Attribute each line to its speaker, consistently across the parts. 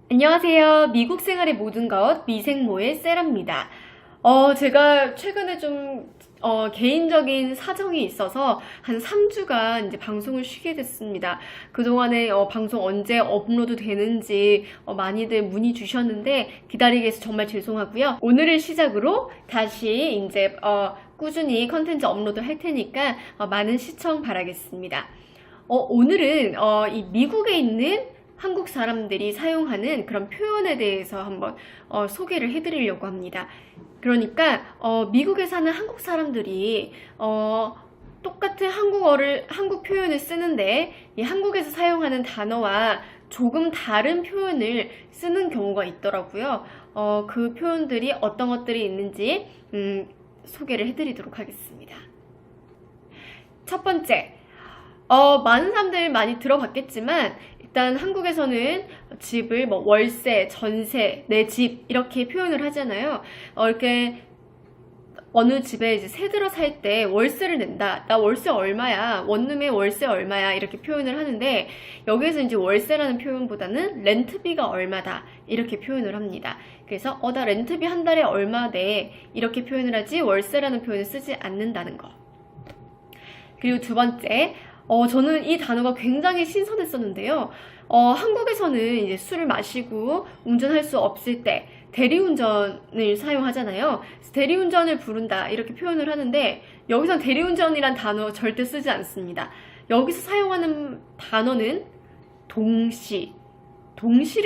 Speaker 1: 안녕하세요. 미국 생활의 모든 것 미생모의 세라입니다. 제가 최근에 좀 개인적인 사정이 있어서 한 3주간 이제 방송을 쉬게 됐습니다. 그동안에 방송 언제 업로드 되는지 많이들 문의 주셨는데 기다리게 해서 정말 죄송하고요. 오늘을 시작으로 다시 이제 꾸준히 컨텐츠 업로드 할 테니까 많은 시청 바라겠습니다. 오늘은 이 미국에 있는 한국 사람들이 사용하는 그런 표현에 대해서 한번 소개를 해드리려고 합니다. 그러니까 미국에 사는 한국 사람들이 똑같은 한국 표현을 쓰는데 이 한국에서 사용하는 단어와 조금 다른 표현을 쓰는 경우가 있더라고요. 그 표현들이 어떤 것들이 있는지 소개를 해드리도록 하겠습니다. 첫 번째, 많은 사람들 많이 들어봤겠지만 일단 한국에서는 집을 뭐 월세, 전세, 내 집 이렇게 표현을 하잖아요. 이렇게 어느 집에 이제 새 들어 살 때 월세를 낸다. 나 월세 얼마야? 원룸에 월세 얼마야? 이렇게 표현을 하는데 여기에서 이제 월세라는 표현보다는 렌트비가 얼마다 이렇게 표현을 합니다. 그래서 나 렌트비 한 달에 얼마 내 이렇게 표현을 하지 월세라는 표현을 쓰지 않는다는 거. 그리고 두 번째, 저는 이 단어가 굉장히 신선했었는데요. 한국에서는 이제 술을 마시고 운전할 수 없을 때 대리운전을 사용하잖아요. 대리운전을 부른다 이렇게 표현을 하는데 여기서 대리운전이란 단어 절대 쓰지 않습니다. 여기서 사용하는 단어는 동시를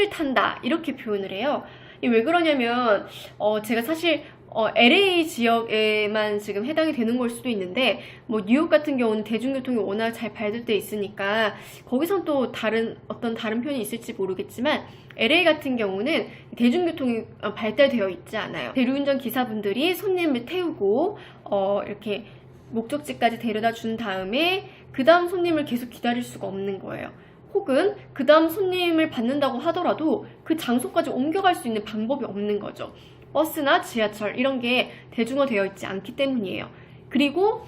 Speaker 1: 탄다 이렇게 표현을 해요. 왜 그러냐면 제가 사실 LA 지역에만 지금 해당이 되는 걸 수도 있는데 뭐 뉴욕 같은 경우는 대중교통이 워낙 잘 발달돼 있으니까 거기선 또 어떤 다른 표현이 있을지 모르겠지만 LA 같은 경우는 대중교통이 발달되어 있지 않아요. 대리운전 기사분들이 손님을 태우고 이렇게 목적지까지 데려다 준 다음에 그 다음 손님을 계속 기다릴 수가 없는 거예요. 혹은 그 다음 손님을 받는다고 하더라도 그 장소까지 옮겨갈 수 있는 방법이 없는 거죠. 버스나 지하철 이런 게 대중화되어 있지 않기 때문이에요. 그리고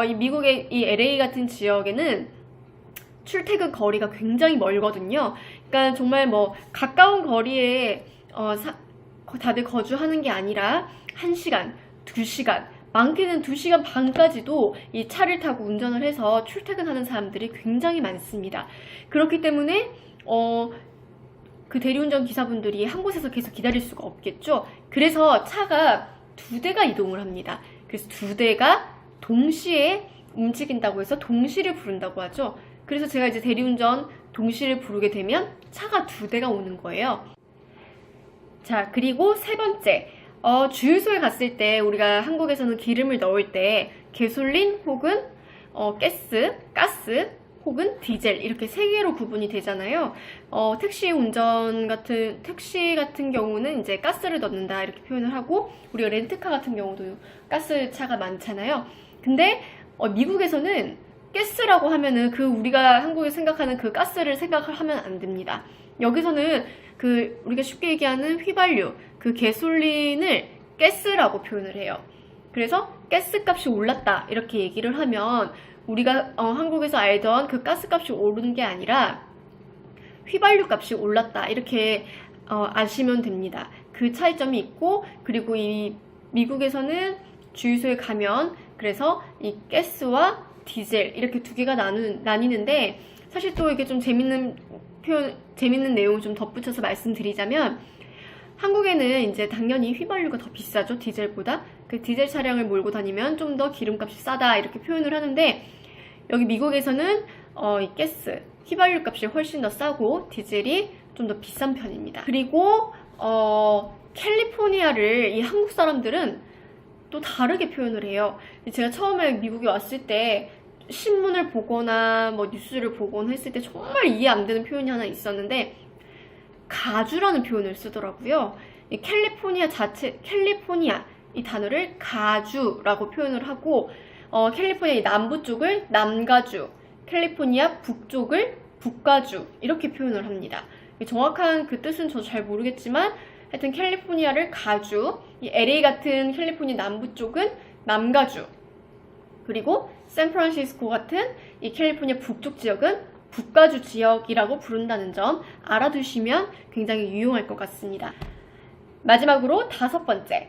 Speaker 1: 이 미국의 이 LA 같은 지역에는 출퇴근 거리가 굉장히 멀거든요. 그러니까 정말 뭐 가까운 거리에 다들 거주하는 게 아니라 1시간, 2시간, 많게는 2시간 반까지도 이 차를 타고 운전을 해서 출퇴근하는 사람들이 굉장히 많습니다. 그렇기 때문에 그 대리운전 기사분들이 한 곳에서 계속 기다릴 수가 없겠죠. 그래서 차가 2대가 이동을 합니다. 그래서 2대가 동시에 움직인다고 해서 동시를 부른다고 하죠. 그래서 제가 이제 대리운전 동시를 부르게 되면 차가 2대가 오는 거예요. 자, 그리고 세 번째, 주유소에 갔을 때 우리가 한국에서는 기름을 넣을 때 게솔린 혹은 가스 혹은 디젤 이렇게 세 개로 구분이 되잖아요. 택시 같은 경우는 이제 가스를 넣는다 이렇게 표현을 하고 우리가 렌트카 같은 경우도 가스차가 많잖아요. 근데 미국에서는 가스라고 하면은 우리가 한국에 생각하는 그 가스를 생각을 하면 안 됩니다. 여기서는 우리가 쉽게 얘기하는 휘발유, 그 게솔린을 가스라고 표현을 해요. 그래서 가스값이 올랐다 이렇게 얘기를 하면 우리가 한국에서 알던 그 가스값이 오르는 게 아니라 휘발유 값이 올랐다 이렇게 아시면 됩니다. 그 차이점이 있고 그리고 이 미국에서는 주유소에 가면 그래서 이 가스와 디젤 이렇게 두 개가 나뉘는데 사실 또 이게 좀 재밌는 내용을 좀 덧붙여서 말씀드리자면 한국에는 이제 당연히 휘발유가 더 비싸죠. 디젤보다. 그 디젤 차량을 몰고 다니면 좀 더 기름값이 싸다 이렇게 표현을 하는데 여기 미국에서는 이 가스, 휘발유 값이 훨씬 더 싸고 디젤이 좀 더 비싼 편입니다. 그리고 캘리포니아를 이 한국 사람들은 또 다르게 표현을 해요. 제가 처음에 미국에 왔을 때 신문을 보거나 뭐 뉴스를 보거나 했을 때 정말 이해 안 되는 표현이 하나 있었는데 가주라는 표현을 쓰더라고요. 이 캘리포니아 이 단어를 가주라고 표현을 하고 캘리포니아 남부 쪽을 남가주, 캘리포니아 북쪽을 북가주 이렇게 표현을 합니다. 정확한 그 뜻은 저 잘 모르겠지만 하여튼 캘리포니아를 가주, 이 LA 같은 캘리포니아 남부 쪽은 남가주, 그리고 샌프란시스코 같은 이 캘리포니아 북쪽 지역은 국가주 지역이라고 부른다는 점 알아두시면 굉장히 유용할 것 같습니다. 마지막으로 5번째,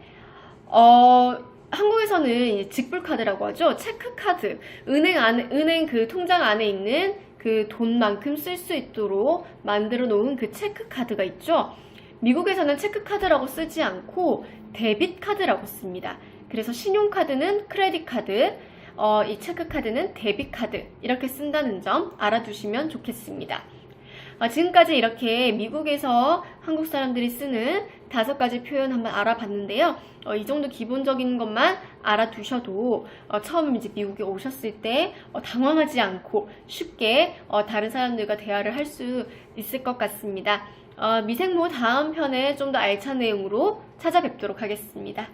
Speaker 1: 한국에서는 이제 직불카드라고 하죠. 체크카드, 은행 그 통장 안에 있는 그 돈만큼 쓸 수 있도록 만들어 놓은 그 체크카드가 있죠. 미국에서는 체크카드라고 쓰지 않고 데빗카드라고 씁니다. 그래서 신용카드는 크레딧카드, 이 체크카드는 데빗카드 이렇게 쓴다는 점 알아두시면 좋겠습니다. 지금까지 이렇게 미국에서 한국 사람들이 쓰는 5가지 표현 한번 알아봤는데요. 이 정도 기본적인 것만 알아두셔도 처음 이제 미국에 오셨을 때 당황하지 않고 쉽게 다른 사람들과 대화를 할 수 있을 것 같습니다. 미생모 다음 편에 좀 더 알찬 내용으로 찾아뵙도록 하겠습니다.